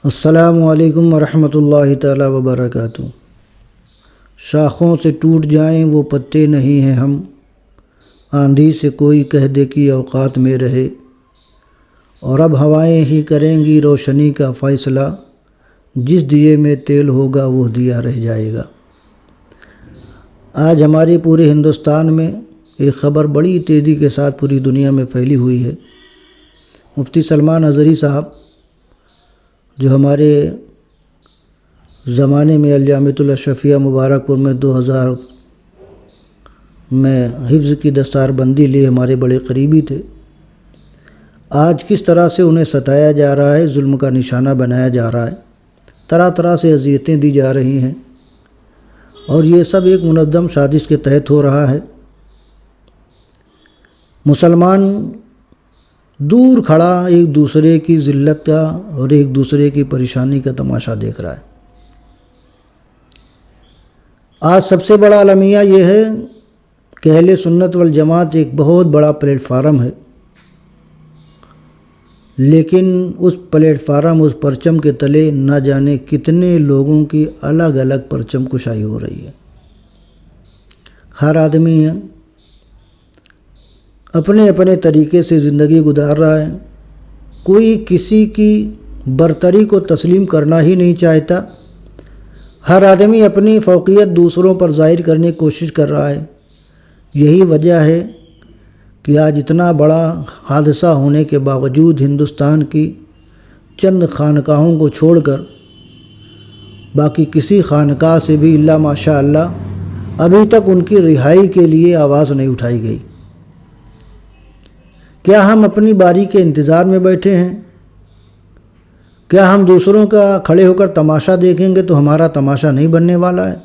السلام علیکم ورحمۃ اللہ تعالی وبرکاتہ۔ شاخوں سے ٹوٹ جائیں وہ پتے نہیں ہیں ہم، آندھی سے کوئی کہہ دے کہ اوقات میں رہے، اور اب ہوائیں ہی کریں گی روشنی کا فیصلہ، جس دیے میں تیل ہوگا وہ دیا رہ جائے گا۔ آج ہمارے پورے ہندوستان میں ایک خبر بڑی تیزی کے ساتھ پوری دنیا میں پھیلی ہوئی ہے۔ مفتی سلمان اظہری صاحب جو ہمارے زمانے میں الجامعۃ الاشرفیہ مبارک پور میں 2000 میں حفظ کی دستار بندی لیے ہمارے بڑے قریبی تھے، آج کس طرح سے انہیں ستایا جا رہا ہے، ظلم کا نشانہ بنایا جا رہا ہے، طرح طرح سے اذیتیں دی جا رہی ہیں، اور یہ سب ایک منظم سازش کے تحت ہو رہا ہے۔ مسلمان دور کھڑا ایک دوسرے کی ذلت کا اور ایک دوسرے کی پریشانی کا تماشا دیکھ رہا ہے۔ آج سب سے بڑا المیہ یہ ہے کہ اہل سنت والجماعت ایک بہت بڑا پلیٹ فارم ہے، لیکن اس پلیٹ فارم، اس پرچم کے تلے نہ جانے کتنے لوگوں کی الگ الگ پرچم کشائی ہو رہی ہے۔ ہر آدمی اپنے اپنے طریقے سے زندگی گزار رہا ہے، کوئی کسی کی برتری کو تسلیم کرنا ہی نہیں چاہتا، ہر آدمی اپنی فوقیت دوسروں پر ظاہر کرنے کی کوشش کر رہا ہے۔ یہی وجہ ہے کہ آج اتنا بڑا حادثہ ہونے کے باوجود ہندوستان کی چند خانقاہوں کو چھوڑ کر باقی کسی خانقاہ سے بھی الا ماشاء اللہ ابھی تک ان کی رہائی کے لیے آواز نہیں اٹھائی گئی۔ کیا ہم اپنی باری کے انتظار میں بیٹھے ہیں؟ کیا ہم دوسروں کا کھڑے ہو کر تماشا دیکھیں گے تو ہمارا تماشا نہیں بننے والا ہے؟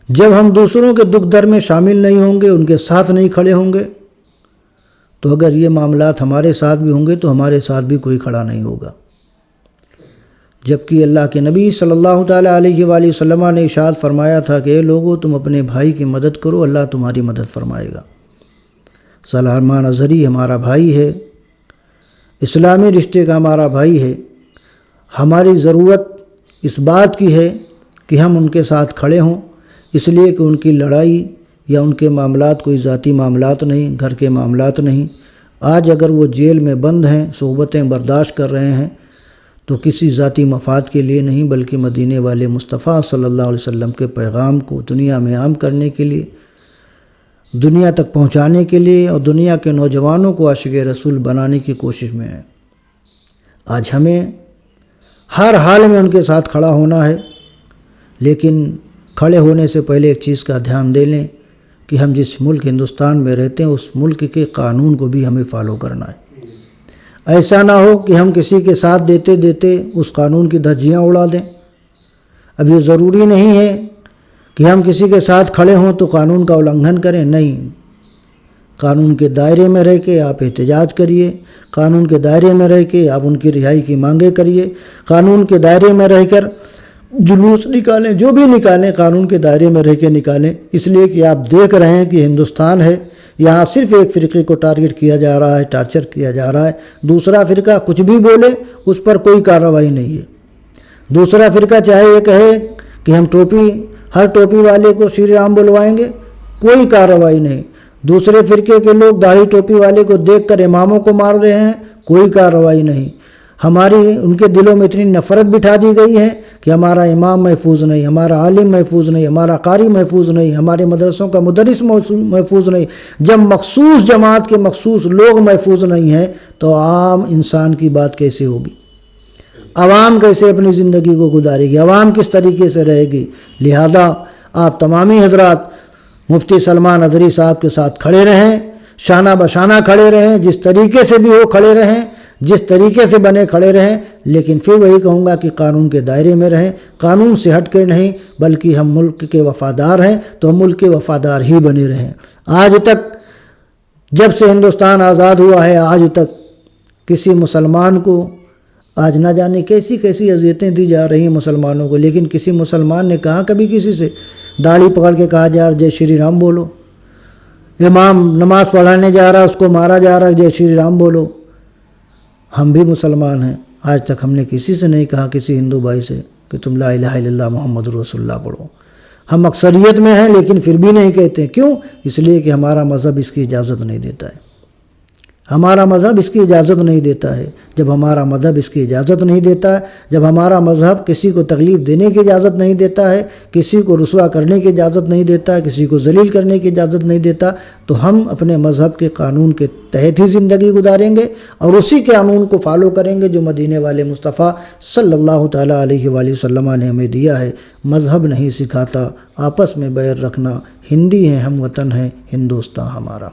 جب ہم دوسروں کے دکھ در میں شامل نہیں ہوں گے، ان کے ساتھ نہیں کھڑے ہوں گے، تو اگر یہ معاملات ہمارے ساتھ بھی ہوں گے تو ہمارے ساتھ بھی کوئی کھڑا نہیں ہوگا۔ جبکہ اللہ کے نبی صلی اللہ تعالیٰ علیہ وآلہ وسلم نے ارشاد فرمایا تھا کہ اے لوگو، تم اپنے بھائی کی مدد کرو، اللہ تمہاری مدد فرمائے گا۔ سلمان اظہری ہمارا بھائی ہے، اسلامی رشتے کا ہمارا بھائی ہے، ہماری ضرورت اس بات کی ہے کہ ہم ان کے ساتھ کھڑے ہوں، اس لیے کہ ان کی لڑائی یا ان کے معاملات کوئی ذاتی معاملات نہیں، گھر کے معاملات نہیں۔ آج اگر وہ جیل میں بند ہیں، صحبتیں برداشت کر رہے ہیں، تو کسی ذاتی مفاد کے لیے نہیں، بلکہ مدینے والے مصطفیٰ صلی اللہ علیہ وسلم کے پیغام کو دنیا میں عام کرنے کے لیے، دنیا تک پہنچانے کے لیے، اور دنیا کے نوجوانوں کو عاشق رسول بنانے کی کوشش میں ہے۔ آج ہمیں ہر حال میں ان کے ساتھ کھڑا ہونا ہے، لیکن کھڑے ہونے سے پہلے ایک چیز کا دھیان دے لیں کہ ہم جس ملک ہندوستان میں رہتے ہیں اس ملک کے قانون کو بھی ہمیں فالو کرنا ہے۔ ایسا نہ ہو کہ ہم کسی کے ساتھ دیتے دیتے اس قانون کی دھجیاں اڑا دیں۔ اب یہ ضروری نہیں ہے کہ ہم کسی کے ساتھ کھڑے ہوں تو قانون کا النگھن کریں، نہیں، قانون کے دائرے میں رہ کے آپ احتجاج کریے، قانون کے دائرے میں رہ کے آپ ان کی رہائی کی مانگیں کریے، قانون کے دائرے میں رہ کر جلوس نکالیں، جو بھی نکالیں قانون کے دائرے میں رہ کے نکالیں، اس لیے کہ آپ دیکھ رہے ہیں کہ ہندوستان ہے، یہاں صرف ایک فرقے کو ٹارگٹ کیا جا رہا ہے، ٹارچر کیا جا رہا ہے، دوسرا فرقہ کچھ بھی بولے اس پر کوئی کارروائی نہیں ہے۔ دوسرا فرقہ چاہے یہ کہے کہ ہم ہر ٹوپی والے کو شری رام بلوائیں گے، کوئی کارروائی نہیں۔ دوسرے فرقے کے لوگ داڑھی ٹوپی والے کو دیکھ کر اماموں کو مار رہے ہیں، کوئی کارروائی نہیں۔ ان کے دلوں میں اتنی نفرت بٹھا دی گئی ہے کہ ہمارا امام محفوظ نہیں، ہمارا عالم محفوظ نہیں، ہمارا قاری محفوظ نہیں، ہمارے مدرسوں کا مدرس محفوظ نہیں۔ جب مخصوص جماعت کے مخصوص لوگ محفوظ نہیں ہیں تو عام انسان کی بات کیسے ہوگی؟ عوام کیسے اپنی زندگی کو گزارے گی؟ عوام کس طریقے سے رہے گی؟ لہذا آپ تمامی حضرات مفتی سلمان اظہری صاحب کے ساتھ کھڑے رہیں، شانہ بشانہ کھڑے رہیں، جس طریقے سے بھی ہو کھڑے رہیں، جس طریقے سے بنے کھڑے رہیں، لیکن پھر وہی کہوں گا کہ قانون کے دائرے میں رہیں، قانون سے ہٹ کے نہیں، بلکہ ہم ملک کے وفادار ہیں تو ہم ملک کے وفادار ہی بنے رہیں۔ آج تک جب سے ہندوستان آزاد ہوا ہے، آج تک کسی مسلمان کو آج نہ جانے کیسی کیسی اذیتیں دی جا رہی ہیں مسلمانوں کو، لیکن کسی مسلمان نے کہا کبھی کسی سے داڑھی پکڑ کے کہا جا رہا جے شری رام بولو، امام نماز پڑھانے جا رہا اس کو مارا جا رہا جے شری رام بولو؟ ہم بھی مسلمان ہیں، آج تک ہم نے کسی سے نہیں کہا، کسی ہندو بھائی سے، کہ تم لا الہ الا اللہ محمد رسول اللہ پڑھو۔ ہم اکثریت میں ہیں لیکن پھر بھی نہیں کہتے، کیوں؟ اس لیے کہ ہمارا مذہب اس کی اجازت نہیں دیتا ہے، ہمارا مذہب اس کی اجازت نہیں دیتا ہے۔ جب ہمارا مذہب اس کی اجازت نہیں دیتا ہے، جب ہمارا مذہب کسی کو تکلیف دینے کی اجازت نہیں دیتا ہے، کسی کو رسوا کرنے کی اجازت نہیں دیتا ہے، کسی کو ذلیل کرنے کی اجازت نہیں دیتا، تو ہم اپنے مذہب کے قانون کے تحت ہی زندگی گزاریں گے اور اسی قانون کو فالو کریں گے جو مدینے والے مصطفیٰ صلی اللہ تعالیٰ علیہ وآلہ وسلم نے ہمیں دیا ہے۔ مذہب نہیں سکھاتا آپس میں بیر رکھنا، ہندی ہیں ہم وطن ہیں ہندوستان ہمارا۔